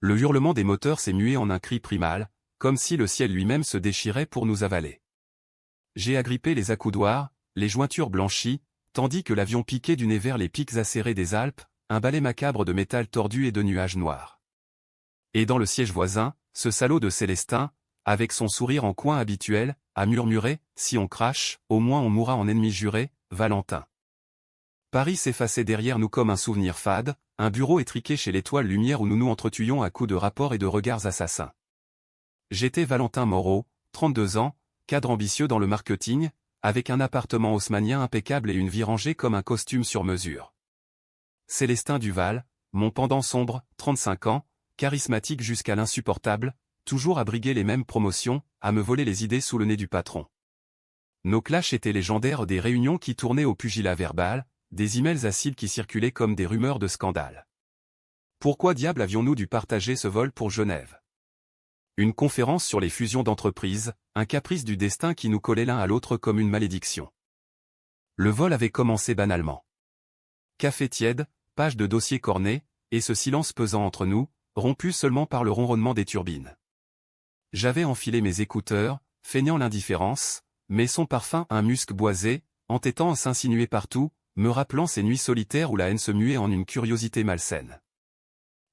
Le hurlement des moteurs s'est mué en un cri primal, comme si le ciel lui-même se déchirait pour nous avaler. J'ai agrippé les accoudoirs, les jointures blanchies, tandis que l'avion piquait du nez vers les pics acérés des Alpes, un balai macabre de métal tordu et de nuages noirs. Et dans le siège voisin, ce salaud de Célestin, avec son sourire en coin habituel, a murmuré « Si on crache, au moins on mourra en ennemi juré, Valentin ». Paris s'effaçait derrière nous comme un souvenir fade, un bureau étriqué chez l'Étoile Lumière où nous nous entretuions à coups de rapports et de regards assassins. J'étais Valentin Moreau, 32 ans, cadre ambitieux dans le marketing, avec un appartement haussmannien impeccable et une vie rangée comme un costume sur mesure. Célestin Duval, mon pendant sombre, 35 ans, charismatique jusqu'à l'insupportable, toujours à briguer les mêmes promotions, à me voler les idées sous le nez du patron. Nos clashs étaient légendaires, des réunions qui tournaient au pugilat verbal, des emails acides qui circulaient comme des rumeurs de scandale. Pourquoi diable avions-nous dû partager ce vol pour Genève? Une conférence sur les fusions d'entreprises, un caprice du destin qui nous collait l'un à l'autre comme une malédiction. Le vol avait commencé banalement. Café tiède, page de dossier corné, et ce silence pesant entre nous, rompu seulement par le ronronnement des turbines. J'avais enfilé mes écouteurs, feignant l'indifférence, mais son parfum, un musc boisé, entêtant à s'insinuer partout, me rappelant ces nuits solitaires où la haine se muait en une curiosité malsaine.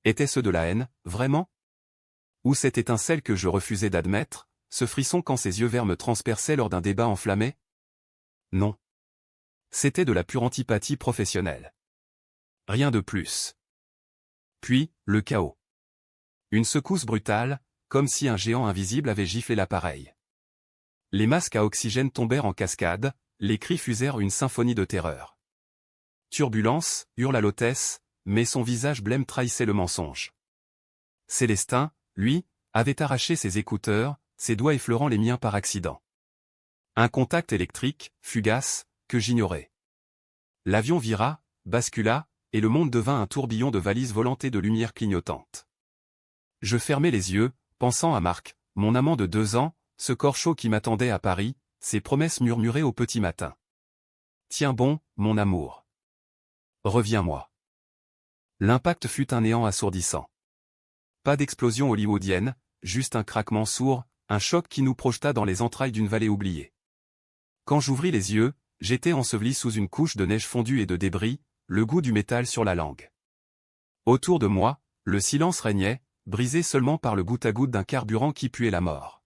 Était-ce de la haine, vraiment? Ou cette étincelle que je refusais d'admettre, ce frisson quand ses yeux verts me transperçaient lors d'un débat enflammé? Non. C'était de la pure antipathie professionnelle. Rien de plus. Puis, le chaos. Une secousse brutale, comme si un géant invisible avait giflé l'appareil. Les masques à oxygène tombèrent en cascade, les cris fusèrent une symphonie de terreur. Turbulence, hurla l'hôtesse, mais son visage blême trahissait le mensonge. Célestin, lui, avait arraché ses écouteurs, ses doigts effleurant les miens par accident. Un contact électrique, fugace, que j'ignorais. L'avion vira, bascula, et le monde devint un tourbillon de valises volantes et de lumières clignotantes. Je fermai les yeux, pensant à Marc, mon amant de 2 ans, ce corps chaud qui m'attendait à Paris, ses promesses murmurées au petit matin. Tiens bon, mon amour. Reviens-moi. L'impact fut un néant assourdissant. Pas d'explosion hollywoodienne, juste un craquement sourd, un choc qui nous projeta dans les entrailles d'une vallée oubliée. Quand j'ouvris les yeux, j'étais enseveli sous une couche de neige fondue et de débris, le goût du métal sur la langue. Autour de moi, le silence régnait, brisé seulement par le goutte-à-goutte d'un carburant qui puait la mort.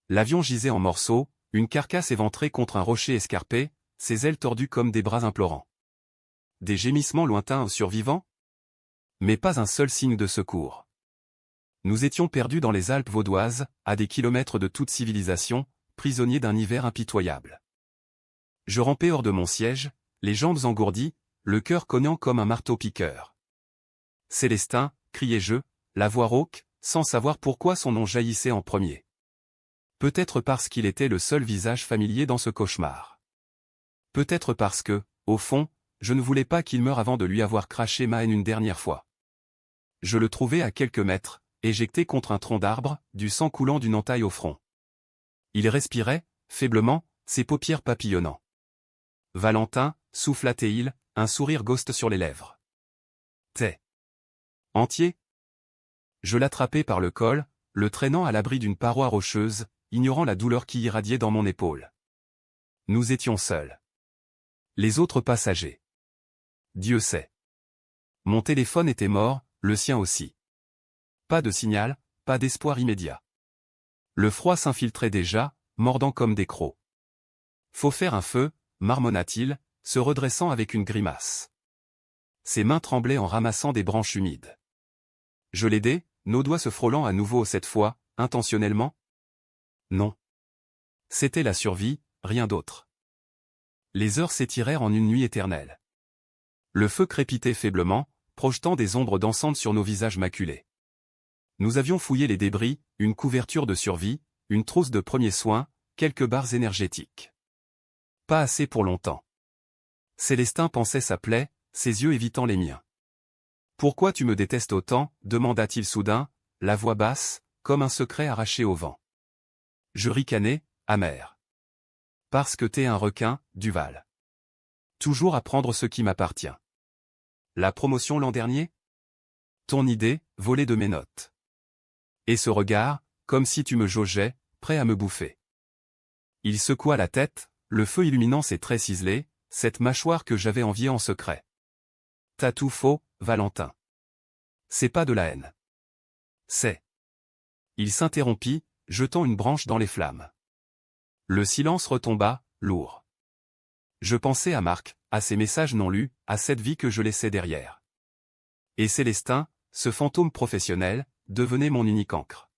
L'avion gisait en morceaux, une carcasse éventrée contre un rocher escarpé, ses ailes tordues comme des bras implorants. Des gémissements lointains aux survivants? Mais pas un seul signe de secours. Nous étions perdus dans les Alpes vaudoises, à des kilomètres de toute civilisation, prisonniers d'un hiver impitoyable. Je rampais hors de mon siège, les jambes engourdies, le cœur cognant comme un marteau-piqueur. Célestin, criai-je, la voix rauque, sans savoir pourquoi son nom jaillissait en premier. Peut-être parce qu'il était le seul visage familier dans ce cauchemar. Peut-être parce que, au fond, je ne voulais pas qu'il meure avant de lui avoir craché ma haine une dernière fois. Je le trouvai à quelques mètres, éjecté contre un tronc d'arbre, du sang coulant d'une entaille au front. Il respirait, faiblement, ses paupières papillonnant. Valentin, souffla-t-il, un sourire ghost sur les lèvres. T'es entier? Je l'attrapai par le col, le traînant à l'abri d'une paroi rocheuse, ignorant la douleur qui irradiait dans mon épaule. Nous étions seuls. Les autres passagers. Dieu sait. Mon téléphone était mort, le sien aussi. Pas de signal, pas d'espoir immédiat. Le froid s'infiltrait déjà, mordant comme des crocs. Faut faire un feu, marmonna-t-il, se redressant avec une grimace. Ses mains tremblaient en ramassant des branches humides. Je l'aidai, nos doigts se frôlant à nouveau cette fois, intentionnellement? Non. C'était la survie, rien d'autre. Les heures s'étirèrent en une nuit éternelle. Le feu crépitait faiblement, projetant des ombres dansantes sur nos visages maculés. Nous avions fouillé les débris, une couverture de survie, une trousse de premiers soins, quelques barres énergétiques. Pas assez pour longtemps. Célestin pansait sa plaie, ses yeux évitant les miens. « Pourquoi tu me détestes autant ?» demanda-t-il soudain, la voix basse, comme un secret arraché au vent. Je ricanai, amer. « Parce que t'es un requin, Duval. Toujours à prendre ce qui m'appartient. La promotion l'an dernier? ton idée, volée de mes notes. Et ce regard, comme si tu me jaugeais, prêt à me bouffer. Il secoua la tête, le feu illuminant ses traits ciselés, cette mâchoire que j'avais enviée en secret. T'as tout faux, Valentin. C'est pas de la haine. C'est. Il s'interrompit, jetant une branche dans les flammes. Le silence retomba, lourd. Je pensais à Marc, à ses messages non lus, à cette vie que je laissais derrière. Et Célestin, ce fantôme professionnel, devenait mon unique encre.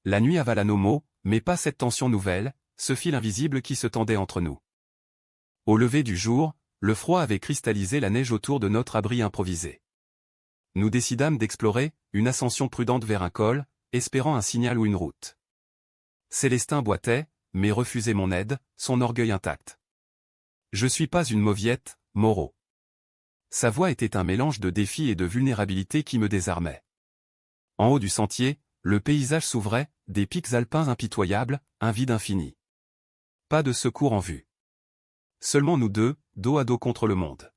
La nuit avala nos mots, mais pas cette tension nouvelle, ce fil invisible qui se tendait entre nous. Au lever du jour, le froid avait cristallisé la neige autour de notre abri improvisé. Nous décidâmes d'explorer, une ascension prudente vers un col, espérant un signal ou une route. Célestin boitait, mais refusait mon aide, son orgueil intact. Je suis pas une mauviette, Moreau. Sa voix était un mélange de défi et de vulnérabilité qui me désarmait. En haut du sentier, le paysage s'ouvrait, des pics alpins impitoyables, un vide infini. Pas de secours en vue. Seulement nous deux, dos à dos contre le monde.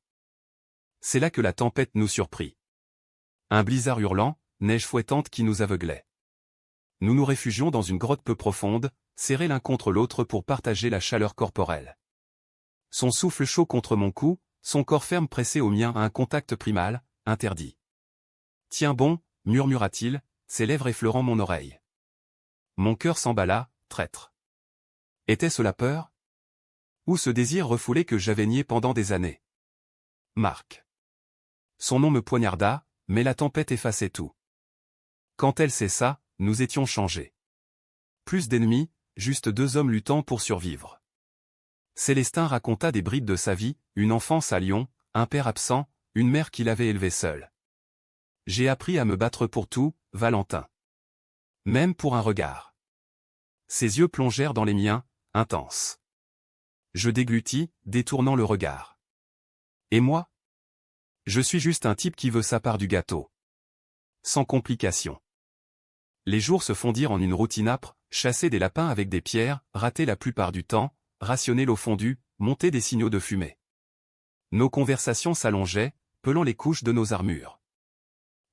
C'est là que la tempête nous surprit. Un blizzard hurlant, neige fouettante qui nous aveuglait. Nous nous réfugions dans une grotte peu profonde, serrés l'un contre l'autre pour partager la chaleur corporelle. Son souffle chaud contre mon cou, son corps ferme pressé au mien à un contact primal, interdit. « Tiens bon », murmura-t-il, ses lèvres effleurant mon oreille. Mon cœur s'emballa, traître. Était-ce la peur? Ou ce désir refoulé que j'avais nié pendant des années? Marc. Son nom me poignarda, mais la tempête effaçait tout. Quand elle cessa, nous étions changés. Plus d'ennemis, juste deux hommes luttant pour survivre. Célestin raconta des bribes de sa vie, une enfance à Lyon, un père absent, une mère qu'il avait élevée seule. J'ai appris à me battre pour tout, Valentin. Même pour un regard. Ses yeux plongèrent dans les miens, intenses. Je déglutis, détournant le regard. Et moi? Je suis juste un type qui veut sa part du gâteau. Sans complication. Les jours se fondirent en une routine âpre, chasser des lapins avec des pierres, rater la plupart du temps, rationner l'eau fondue, monter des signaux de fumée. Nos conversations s'allongeaient, pelant les couches de nos armures.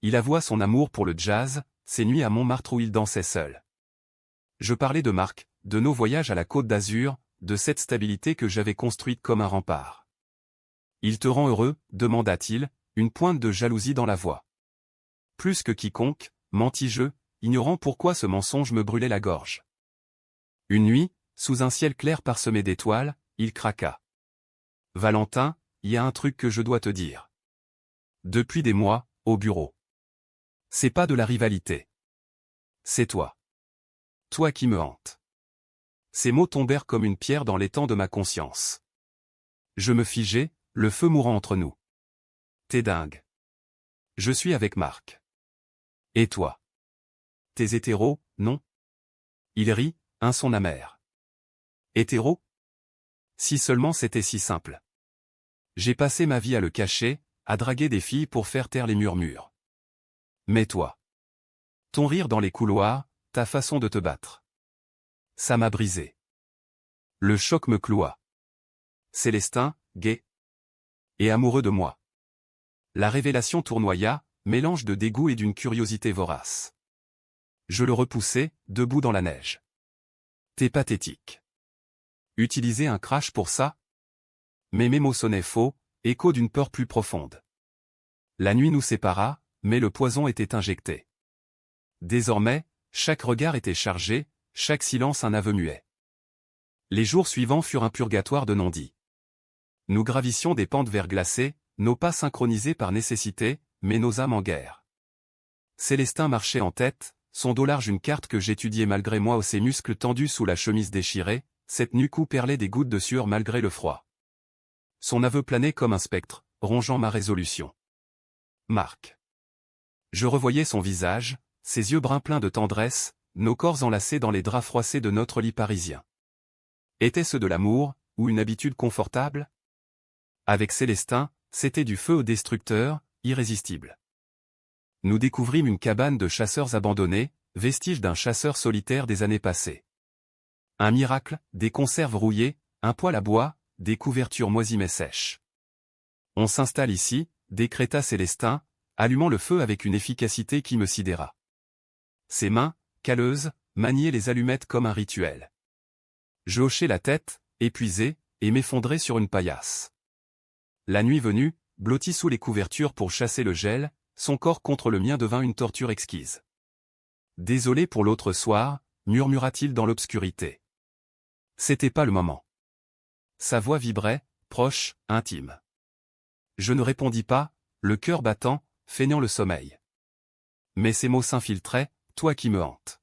Il avoua son amour pour le jazz, ses nuits à Montmartre où il dansait seul. Je parlais de Marc, de nos voyages à la Côte d'Azur, de cette stabilité que j'avais construite comme un rempart. Il te rend heureux, demanda-t-il, une pointe de jalousie dans la voix. Plus que quiconque, mentis-je, ignorant pourquoi ce mensonge me brûlait la gorge. Une nuit, sous un ciel clair parsemé d'étoiles, il craqua. Valentin, il y a un truc que je dois te dire. Depuis des mois, au bureau. C'est pas de la rivalité. C'est toi. Toi qui me hantes. Ces mots tombèrent comme une pierre dans l'étang de ma conscience. Je me figeai, le feu mourant entre nous. T'es dingue. Je suis avec Marc. Et toi? T'es hétéro, non? Il rit, un son amer. Hétéro? Si seulement c'était si simple. J'ai passé ma vie à le cacher, à draguer des filles pour faire taire les murmures. Mais toi? Ton rire dans les couloirs, ta façon de te battre. Ça m'a brisé. Le choc me cloua. Célestin, gai. Et amoureux de moi. La révélation tournoya, mélange de dégoût et d'une curiosité vorace. Je le repoussai, debout dans la neige. T'es pathétique. Utiliser un crash pour ça? Mais mes mots sonnaient faux, écho d'une peur plus profonde. La nuit nous sépara, mais le poison était injecté. Désormais, chaque regard était chargé, chaque silence un aveu muet. Les jours suivants furent un purgatoire de non-dits. Nous gravissions des pentes verglacées, nos pas synchronisés par nécessité, mais nos âmes en guerre. Célestin marchait en tête, son dos large une carte que j'étudiais malgré moi aux ses muscles tendus sous la chemise déchirée, cette nuque où perlaient des gouttes de sueur malgré le froid. Son aveu planait comme un spectre, rongeant ma résolution. Marc. Je revoyais son visage, ses yeux bruns pleins de tendresse, nos corps enlacés dans les draps froissés de notre lit parisien. Était-ce de l'amour, ou une habitude confortable? Avec Célestin, c'était du feu au destructeur, irrésistible. Nous découvrîmes une cabane de chasseurs abandonnés, vestige d'un chasseur solitaire des années passées. Un miracle, des conserves rouillées, un poêle à bois, des couvertures moisies mais sèches. On s'installe ici, décréta Célestin, allumant le feu avec une efficacité qui me sidéra. Ses mains, calleuses, maniaient les allumettes comme un rituel. Je hochai la tête, épuisé, et m'effondrai sur une paillasse. La nuit venue, blotti sous les couvertures pour chasser le gel, son corps contre le mien devint une torture exquise. « Désolé pour l'autre soir », murmura-t-il dans l'obscurité. C'était pas le moment. Sa voix vibrait, proche, intime. Je ne répondis pas, le cœur battant, feignant le sommeil. Mais ces mots s'infiltraient, « toi qui me hantes ».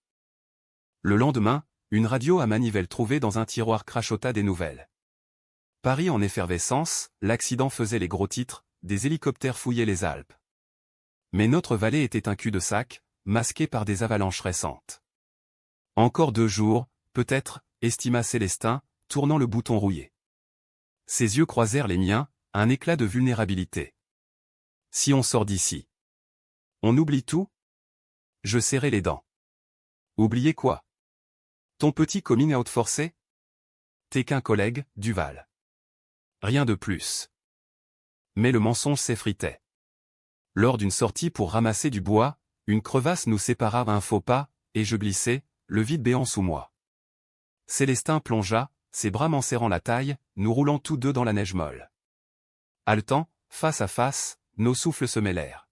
Le lendemain, une radio à manivelle trouvée dans un tiroir crachota des nouvelles. Paris en effervescence, l'accident faisait les gros titres, des hélicoptères fouillaient les Alpes. Mais notre vallée était un cul-de-sac, masqué par des avalanches récentes. Encore 2 jours, peut-être, estima Célestin, tournant le bouton rouillé. Ses yeux croisèrent les miens, un éclat de vulnérabilité. Si on sort d'ici, on oublie tout? Je serrai les dents. Oublier quoi? Ton petit coming out forcé? T'es qu'un collègue, Duval. Rien de plus. Mais le mensonge s'effritait. Lors d'une sortie pour ramasser du bois, une crevasse nous sépara un faux pas, et je glissai, le vide béant sous moi. Célestin plongea, ses bras m'en serrant la taille, nous roulant tous deux dans la neige molle. Haletant, face à face, nos souffles se mêlèrent.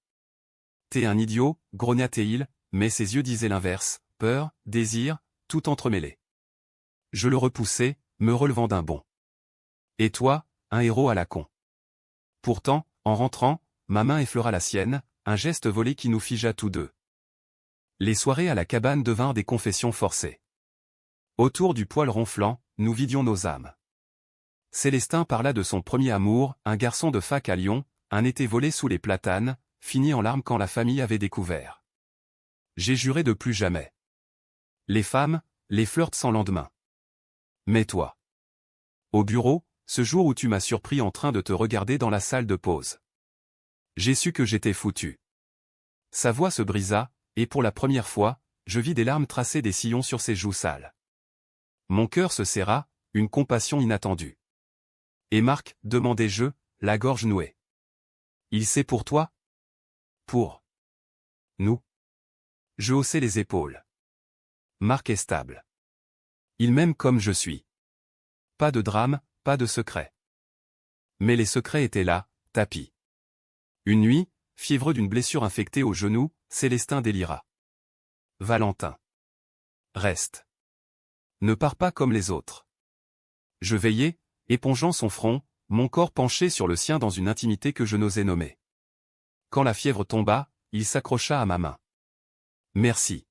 T'es un idiot, grogna-t-il, mais ses yeux disaient l'inverse, peur, désir, tout entremêlé. Je le repoussai, me relevant d'un bond. Et toi, un héros à la con. Pourtant, en rentrant, ma main effleura la sienne, un geste volé qui nous figea tous deux. Les soirées à la cabane devinrent des confessions forcées. Autour du poêle ronflant, nous vidions nos âmes. Célestin parla de son premier amour, un garçon de fac à Lyon, un été volé sous les platanes, fini en larmes quand la famille avait découvert. J'ai juré de plus jamais. Les femmes, les flirts sans lendemain. Mais toi. Au bureau, ce jour où tu m'as surpris en train de te regarder dans la salle de pause. J'ai su que j'étais foutu. Sa voix se brisa, et pour la première fois, je vis des larmes tracer des sillons sur ses joues sales. Mon cœur se serra, une compassion inattendue. Et Marc, demandai-je, la gorge nouée. Il sait pour toi? Pour nous. Je haussai les épaules. Marc est stable. Il m'aime comme je suis. Pas de drame, pas de secret. Mais les secrets étaient là, tapis. Une nuit, fiévreux d'une blessure infectée au genou, Célestin délira. Valentin. Reste. Ne pars pas comme les autres. Je veillais, épongeant son front, mon corps penché sur le sien dans une intimité que je n'osais nommer. Quand la fièvre tomba, il s'accrocha à ma main. Merci.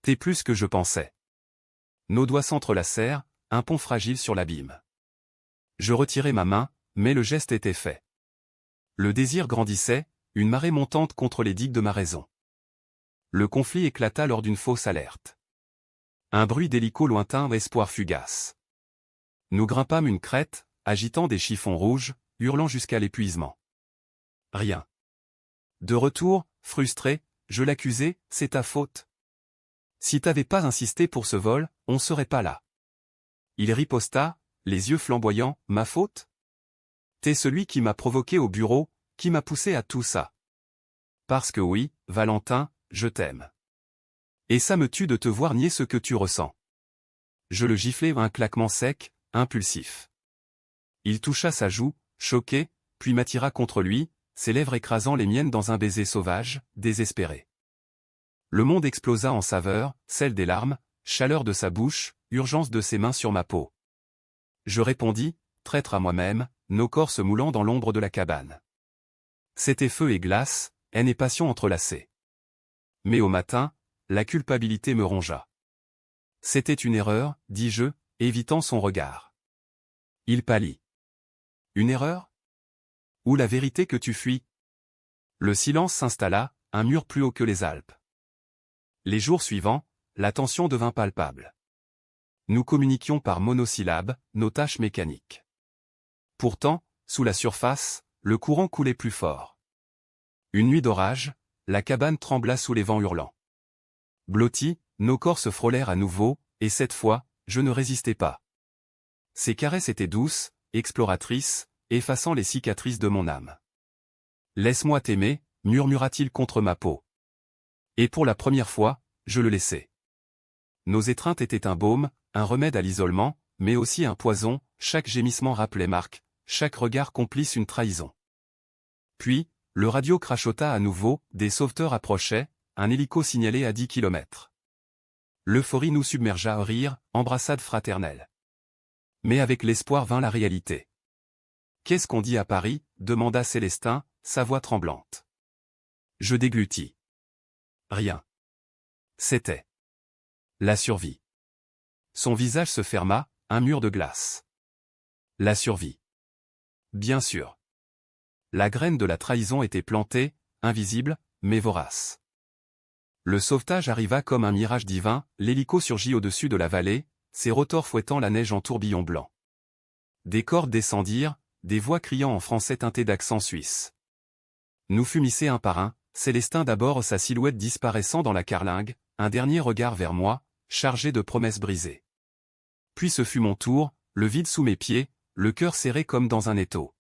T'es plus que je pensais. Nos doigts s'entrelacèrent, un pont fragile sur l'abîme. Je retirai ma main, mais le geste était fait. Le désir grandissait, une marée montante contre les digues de ma raison. Le conflit éclata lors d'une fausse alerte. Un bruit d'hélico lointain, espoir fugace. Nous grimpâmes une crête, agitant des chiffons rouges, hurlant jusqu'à l'épuisement. Rien. De retour, frustré, je l'accusai, c'est ta faute. Si t'avais pas insisté pour ce vol, on serait pas là. Il riposta, les yeux flamboyants, ma faute? T'es celui qui m'a provoqué au bureau, qui m'a poussé à tout ça. Parce que oui, Valentin, je t'aime. Et ça me tue de te voir nier ce que tu ressens. Je le giflai un claquement sec, impulsif. Il toucha sa joue, choqué, puis m'attira contre lui, ses lèvres écrasant les miennes dans un baiser sauvage, désespéré. Le monde explosa en saveur, celle des larmes, chaleur de sa bouche, urgence de ses mains sur ma peau. Je répondis, traître à moi-même, nos corps se moulant dans l'ombre de la cabane. C'était feu et glace, haine et passion entrelacées. Mais au matin, la culpabilité me rongea. C'était une erreur, dis-je, évitant son regard. Il pâlit. Une erreur? Ou la vérité que tu fuis? Le silence s'installa, un mur plus haut que les Alpes. Les jours suivants, la tension devint palpable. Nous communiquions par monosyllabes, nos tâches mécaniques. Pourtant, sous la surface, le courant coulait plus fort. Une nuit d'orage, la cabane trembla sous les vents hurlants. Blottis, nos corps se frôlèrent à nouveau, et cette fois, je ne résistais pas. Ses caresses étaient douces, exploratrices, effaçant les cicatrices de mon âme. Laisse-moi t'aimer, murmura-t-il contre ma peau. Et pour la première fois, je le laissai. Nos étreintes étaient un baume, un remède à l'isolement, mais aussi un poison, chaque gémissement rappelait Marc, chaque regard complice une trahison. Puis, le radio crachota à nouveau, des sauveteurs approchaient, un hélico signalé à 10 kilomètres. L'euphorie nous submergea à rire, embrassade fraternelle. Mais avec l'espoir vint la réalité. « Qu'est-ce qu'on dit à Paris ?» demanda Célestin, sa voix tremblante. Je déglutis. Rien. C'était la survie. Son visage se ferma, un mur de glace. La survie. Bien sûr. La graine de la trahison était plantée, invisible, mais vorace. Le sauvetage arriva comme un mirage divin, l'hélico surgit au-dessus de la vallée, ses rotors fouettant la neige en tourbillons blancs. Des cordes descendirent, des voix criant en français teinté d'accent suisse. Nous fûmes hissés un par un, Célestin d'abord, sa silhouette disparaissant dans la carlingue, un dernier regard vers moi, chargé de promesses brisées. Puis ce fut mon tour, le vide sous mes pieds, le cœur serré comme dans un étau.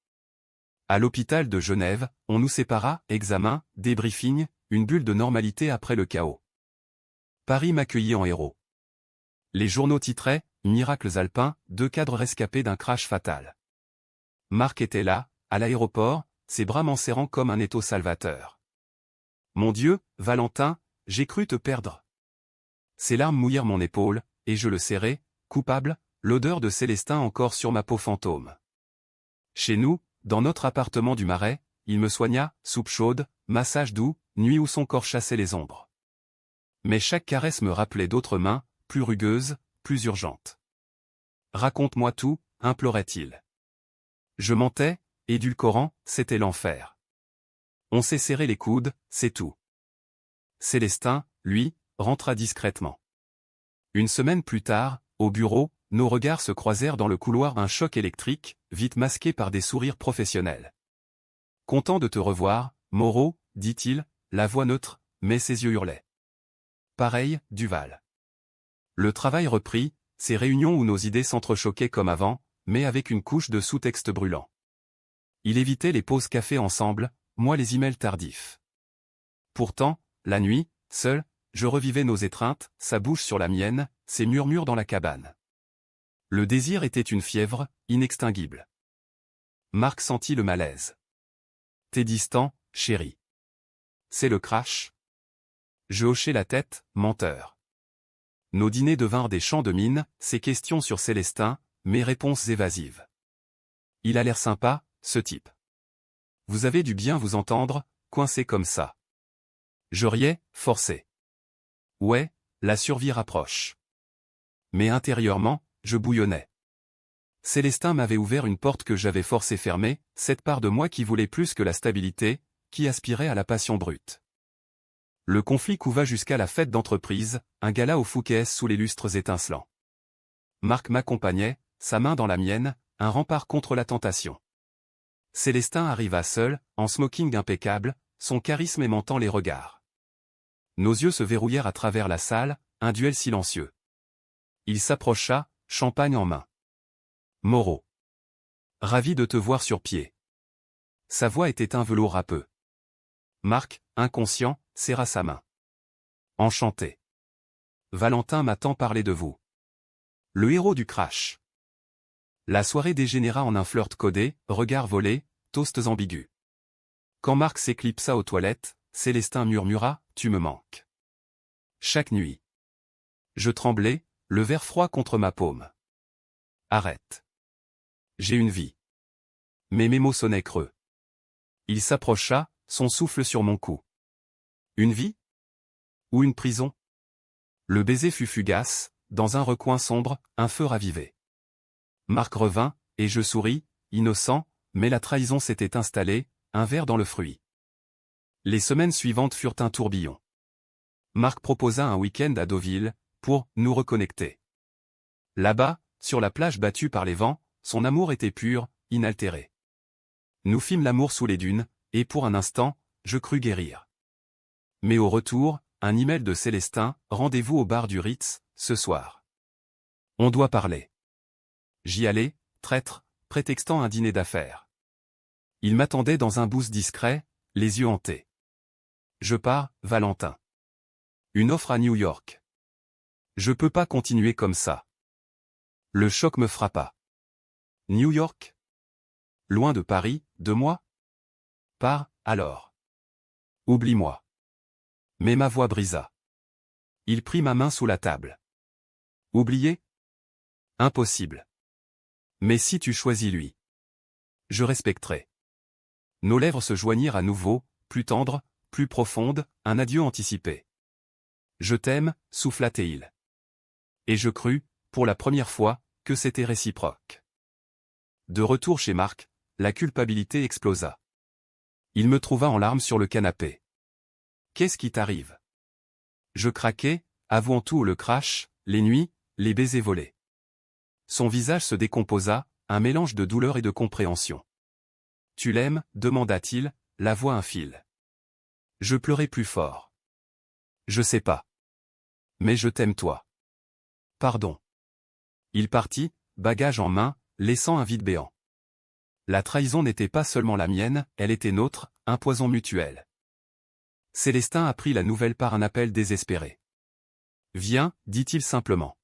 À l'hôpital de Genève, on nous sépara, examen, débriefing, une bulle de normalité après le chaos. Paris m'accueillit en héros. Les journaux titraient « Miracles alpins, 2 cadres rescapés d'un crash fatal ». Marc était là, à l'aéroport, ses bras m'enserrant comme un étau salvateur. « Mon Dieu, Valentin, j'ai cru te perdre. » Ses larmes mouillèrent mon épaule, et je le serrai, coupable, l'odeur de Célestin encore sur ma peau fantôme. Chez nous, dans notre appartement du Marais, il me soigna, soupe chaude, massage doux, nuit où son corps chassait les ombres. Mais chaque caresse me rappelait d'autres mains, plus rugueuses, plus urgentes. « Raconte-moi tout » implorait-il. Je mentais, édulcorant, c'était l'enfer. On s'est serré les coudes, c'est tout. Célestin, lui, rentra discrètement. Une semaine plus tard, au bureau, nos regards se croisèrent dans le couloir, un choc électrique, vite masqué par des sourires professionnels. « Content de te revoir, Moreau, dit-il, la voix neutre, mais ses yeux hurlaient. Pareil, Duval. Le travail reprit, ces réunions où nos idées s'entrechoquaient comme avant, mais avec une couche de sous-texte brûlant. Il évitait les pauses café ensemble, moi les emails tardifs. Pourtant, la nuit, seul, je revivais nos étreintes, sa bouche sur la mienne, ses murmures dans la cabane. Le désir était une fièvre, inextinguible. Marc sentit le malaise. « T'es distant, chéri. C'est le crash ?» Je hochai la tête, menteur. Nos dîners devinrent des champs de mine, ses questions sur Célestin, mes réponses évasives. Il a l'air sympa, ce type. Vous avez dû bien vous entendre, coincé comme ça. Je riais, forcé. Ouais, la survie rapproche. Mais intérieurement, je bouillonnais. Célestin m'avait ouvert une porte que j'avais forcé fermer, cette part de moi qui voulait plus que la stabilité, qui aspirait à la passion brute. Le conflit couva jusqu'à la fête d'entreprise, un gala au Fouquet sous les lustres étincelants. Marc m'accompagnait, sa main dans la mienne, un rempart contre la tentation. Célestin arriva seul, en smoking impeccable, son charisme aimantant les regards. Nos yeux se verrouillèrent à travers la salle, un duel silencieux. Il s'approcha, champagne en main. Moreau. Ravi de te voir sur pied. Sa voix était un velours râpeux. Marc, inconscient, serra sa main. Enchanté. Valentin m'a tant parlé de vous. Le héros du crash. La soirée dégénéra en un flirt codé, regards volés, toasts ambigus. Quand Marc s'éclipsa aux toilettes, Célestin murmura « Tu me manques ». Chaque nuit. Je tremblais, le verre froid contre ma paume. Arrête. J'ai une vie. Mais mes mots sonnaient creux. Il s'approcha, son souffle sur mon cou. Une vie? Ou une prison? Le baiser fut fugace, dans un recoin sombre, un feu ravivé. Marc revint, et je souris, innocent, mais la trahison s'était installée, un ver dans le fruit. Les semaines suivantes furent un tourbillon. Marc proposa un week-end à Deauville, pour nous reconnecter. Là-bas, sur la plage battue par les vents, son amour était pur, inaltéré. Nous fîmes l'amour sous les dunes, et pour un instant, je crus guérir. Mais au retour, un email de Célestin, rendez-vous au bar du Ritz, ce soir. On doit parler. J'y allai, traître, prétextant un dîner d'affaires. Il m'attendait dans un booth discret, les yeux hantés. je pars, Valentin. Une offre à New York. Je peux pas continuer comme ça. Le choc me frappa. New York? Loin de Paris, de moi? Pars, alors. Oublie-moi. Mais ma voix brisa. Il prit ma main sous la table. Oublier? Impossible. Mais si tu choisis lui. Je respecterai. Nos lèvres se joignirent à nouveau, plus tendres, plus profondes, un adieu anticipé. Je t'aime, souffla-t-il. Et je crus, pour la première fois, que c'était réciproque. De retour chez Marc, la culpabilité explosa. Il me trouva en larmes sur le canapé. Qu'est-ce qui t'arrive? Je craquai, avouant tout le crash, les nuits, les baisers volés. Son visage se décomposa, un mélange de douleur et de compréhension. Tu l'aimes? Demanda-t-il, la voix un fil. Je pleurai plus fort. Je sais pas. Mais je t'aime toi. Pardon. Il partit, bagage en main, laissant un vide béant. La trahison n'était pas seulement la mienne, elle était nôtre, un poison mutuel. Célestin apprit la nouvelle par un appel désespéré. Viens, dit-il simplement.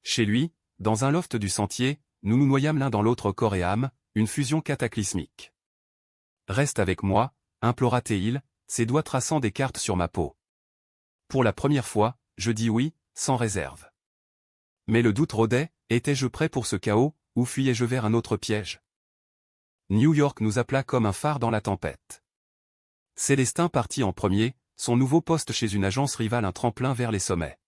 Chez lui, dans un loft du sentier, nous nous noyâmes l'un dans l'autre corps et âme, une fusion cataclysmique. Reste avec moi, implora-t-il, ses doigts traçant des cartes sur ma peau. Pour la première fois, je dis oui, sans réserve. Mais le doute rôdait, étais-je prêt pour ce chaos, ou fuyais-je vers un autre piège? New York nous appela comme un phare dans la tempête. Célestin partit en premier, son nouveau poste chez une agence rivale un tremplin vers les sommets.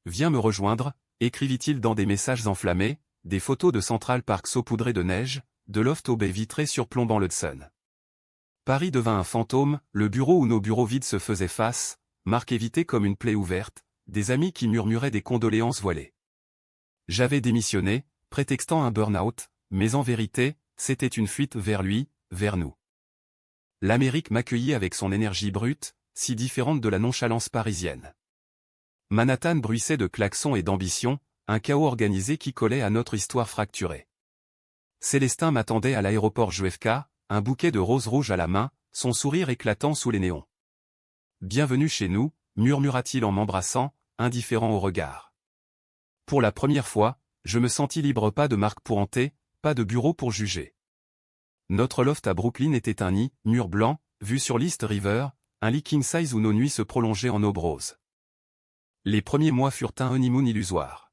Viens me rejoindre, écrivit-il dans des messages enflammés, des photos de Central Park saupoudrées de neige, de loft aux baies vitrées surplombant l'Hudson. Paris devint un fantôme, le bureau où nos bureaux vides se faisaient face, Marc évité comme une plaie ouverte, des amis qui murmuraient des condoléances voilées. J'avais démissionné, prétextant un burn-out, mais en vérité, c'était une fuite vers lui, vers nous. L'Amérique m'accueillit avec son énergie brute, si différente de la nonchalance parisienne. Manhattan bruissait de klaxons et d'ambition, un chaos organisé qui collait à notre histoire fracturée. Célestin m'attendait à l'aéroport JFK, un bouquet de roses rouges à la main, son sourire éclatant sous les néons. Bienvenue chez nous, murmura-t-il en m'embrassant, indifférent au regard. Pour la première fois, je me sentis libre, pas de marque pour hanter, pas de bureau pour juger. Notre loft à Brooklyn était un nid, mur blanc, vue sur l'East River, un lit king size où nos nuits se prolongeaient en aube rose. Les premiers mois furent un honeymoon illusoire.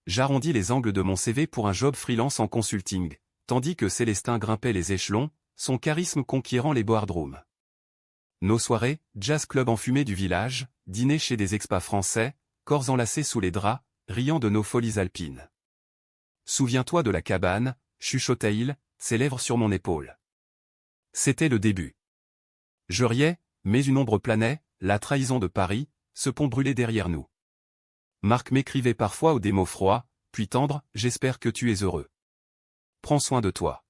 J'arrondis les angles de mon CV pour un job freelance en consulting, tandis que Célestin grimpait les échelons, son charisme conquérant les boardrooms. Nos soirées, jazz club enfumé du village, dîner chez des expats français, corps enlacés sous les draps, riant de nos folies alpines. Souviens-toi de la cabane, chuchota-il, ses lèvres sur mon épaule. C'était le début. Je riais, mais une ombre planait, la trahison de Paris, ce pont brûlait derrière nous. Marc m'écrivait parfois des mots froids, puis tendres, j'espère que tu es heureux. Prends soin de toi.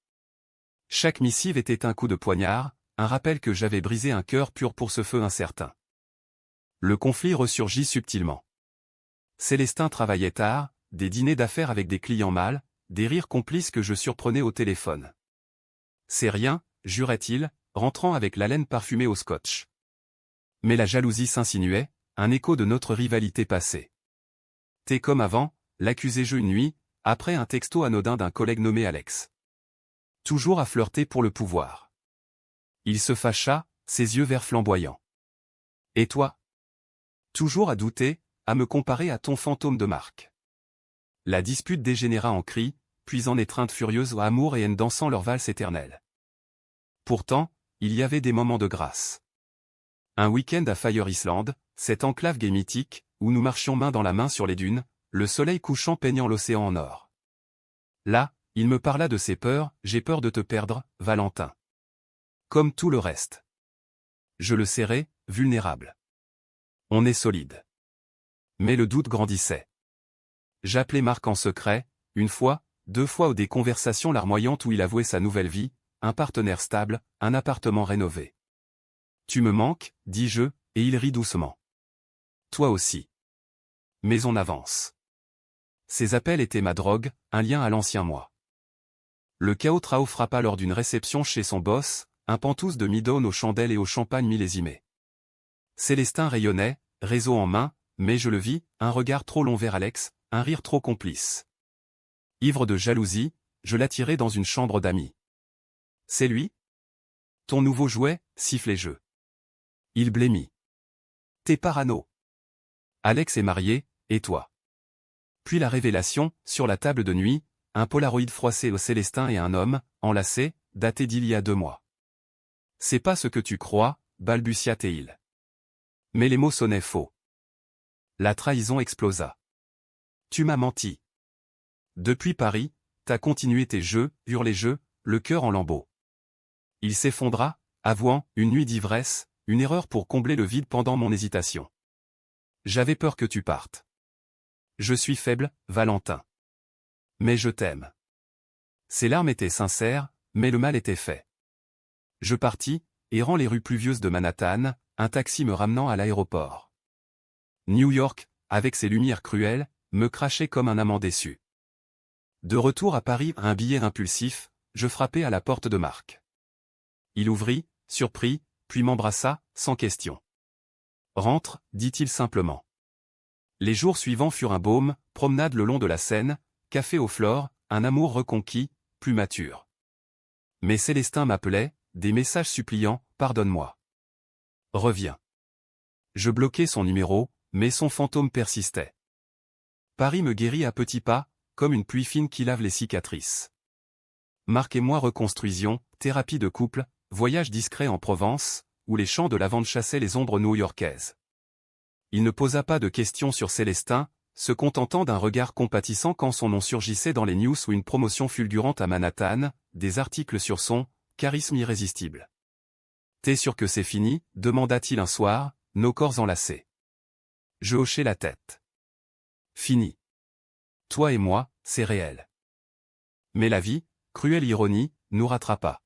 Chaque missive était un coup de poignard, un rappel que j'avais brisé un cœur pur pour ce feu incertain. Le conflit ressurgit subtilement. Célestin travaillait tard, des dîners d'affaires avec des clients mâles, des rires complices que je surprenais au téléphone. C'est rien, jurait-il, rentrant avec l'haleine parfumée au scotch. Mais la jalousie s'insinuait, un écho de notre rivalité passée. T'es comme avant, l'accusai-je une nuit, après un texto anodin d'un collègue nommé Alex. Toujours à flirter pour le pouvoir. Il se fâcha, ses yeux verts flamboyants. Et toi? Toujours à douter, à me comparer à ton fantôme de Marc. La dispute dégénéra en cris, puis en étreinte furieuse, amour et haine dansant leur valse éternelle. Pourtant, il y avait des moments de grâce. Un week-end à Fire Island, cette enclave gay mythique, où nous marchions main dans la main sur les dunes, le soleil couchant peignant l'océan en or. Là, il me parla de ses peurs, j'ai peur de te perdre, Valentin. Comme tout le reste. Je le serrai, vulnérable. On est solide. Mais le doute grandissait. J'appelai Marc en secret, une fois, 2 fois ou des conversations larmoyantes où il avouait sa nouvelle vie, un partenaire stable, un appartement rénové. Tu me manques, dis-je, et il rit doucement. Toi aussi. Mais on avance. Ces appels étaient ma drogue, un lien à l'ancien moi. Le chaos Trao frappa lors d'une réception chez son boss, un pantouse de Midone aux chandelles et au champagne millésimé. Célestin rayonnait, réseau en main, mais je le vis, un regard trop long vers Alex, un rire trop complice. Ivre de jalousie, je l'attirai dans une chambre d'amis. « C'est lui ? Ton nouveau jouet ?» sifflai-je. Il blêmit. « T'es parano. Alex est marié, et toi ?» Puis la révélation, sur la table de nuit, un polaroid froissé au Célestin et un homme, enlacé, daté d'il y a 2 mois. « C'est pas ce que tu crois, » balbutia-t-il. Mais les mots sonnaient faux. La trahison explosa. « Tu m'as menti. Depuis Paris, t'as continué tes jeux, hurlai-je, le cœur en lambeaux. » Il s'effondra, avouant, une nuit d'ivresse, une erreur pour combler le vide pendant mon hésitation. J'avais peur que tu partes. Je suis faible, Valentin. Mais je t'aime. Ses larmes étaient sincères, mais le mal était fait. Je partis, errant les rues pluvieuses de Manhattan, un taxi me ramenant à l'aéroport. New York, avec ses lumières cruelles, me crachait comme un amant déçu. De retour à Paris, un billet impulsif, je frappai à la porte de Marc. Il ouvrit, surpris, puis m'embrassa, sans question. « Rentre, » dit-il simplement. Les jours suivants furent un baume, promenade le long de la Seine, café aux fleurs, un amour reconquis, plus mature. Mais Célestin m'appelait, des messages suppliants, « Pardonne-moi. Reviens. » Je bloquai son numéro, mais son fantôme persistait. Paris me guérit à petits pas, comme une pluie fine qui lave les cicatrices. Marc et moi reconstruisions, thérapie de couple, voyage discret en Provence, où les champs de lavande chassaient les ombres new-yorkaises. Il ne posa pas de questions sur Célestin, se contentant d'un regard compatissant quand son nom surgissait dans les news ou une promotion fulgurante à Manhattan, des articles sur son « charisme irrésistible ». « T'es sûr que c'est fini ?» demanda-t-il un soir, nos corps enlacés. Je hochai la tête. Fini. Toi et moi, c'est réel. Mais la vie, cruelle ironie, nous rattrapa.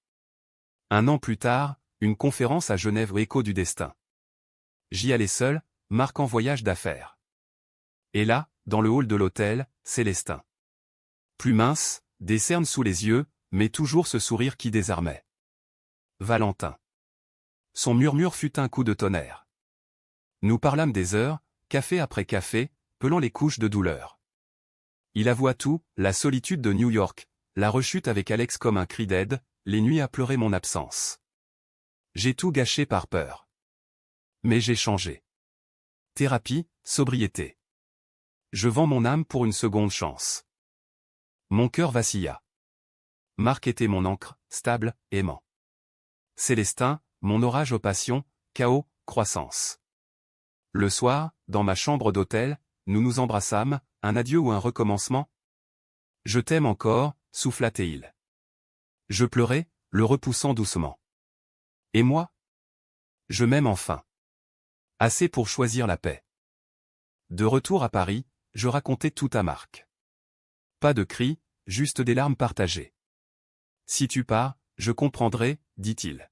1 an plus tard, une conférence à Genève au Écho du destin. J'y allais seul, Marc en voyage d'affaires. Et là, dans le hall de l'hôtel, Célestin. Plus mince, des cernes sous les yeux, mais toujours ce sourire qui désarmait. Valentin. Son murmure fut un coup de tonnerre. Nous parlâmes des heures, café après café, pelant les couches de douleur. Il avoua tout, la solitude de New York, la rechute avec Alex comme un cri d'aide, les nuits à pleurer mon absence. J'ai tout gâché par peur. Mais j'ai changé. Thérapie, sobriété. Je vends mon âme pour une seconde chance. Mon cœur vacilla. Marc était mon ancre, stable, aimant. Célestin, mon orage aux passions, chaos, croissance. Le soir, dans ma chambre d'hôtel, nous nous embrassâmes, un adieu ou un recommencement. Je t'aime encore, souffla-t-il. Je pleurai, le repoussant doucement. Et moi? Je m'aime enfin. Assez pour choisir la paix. De retour à Paris, je racontai tout à Marc. Pas de cris, juste des larmes partagées. Si tu pars, je comprendrai, dit-il.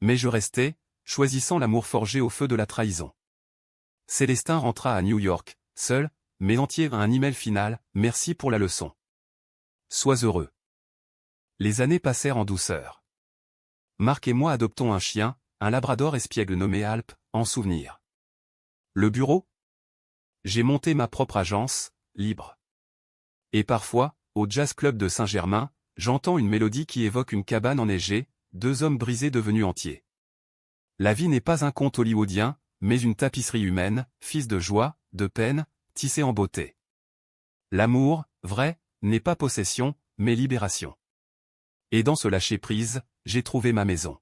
Mais je restai, choisissant l'amour forgé au feu de la trahison. Célestin rentra à New York, seul, mais entier à un email final, merci pour la leçon. Sois heureux. Les années passèrent en douceur. Marc et moi adoptons un chien, un labrador espiègle nommé Alp, en souvenir. Le bureau? J'ai monté ma propre agence, libre. Et parfois, au Jazz Club de Saint-Germain, j'entends une mélodie qui évoque une cabane enneigée, 2 hommes brisés devenus entiers. La vie n'est pas un conte hollywoodien, mais une tapisserie humaine, fils de joie, de peine, tissée en beauté. L'amour, vrai, n'est pas possession, mais libération. Et dans ce lâcher-prise, j'ai trouvé ma maison.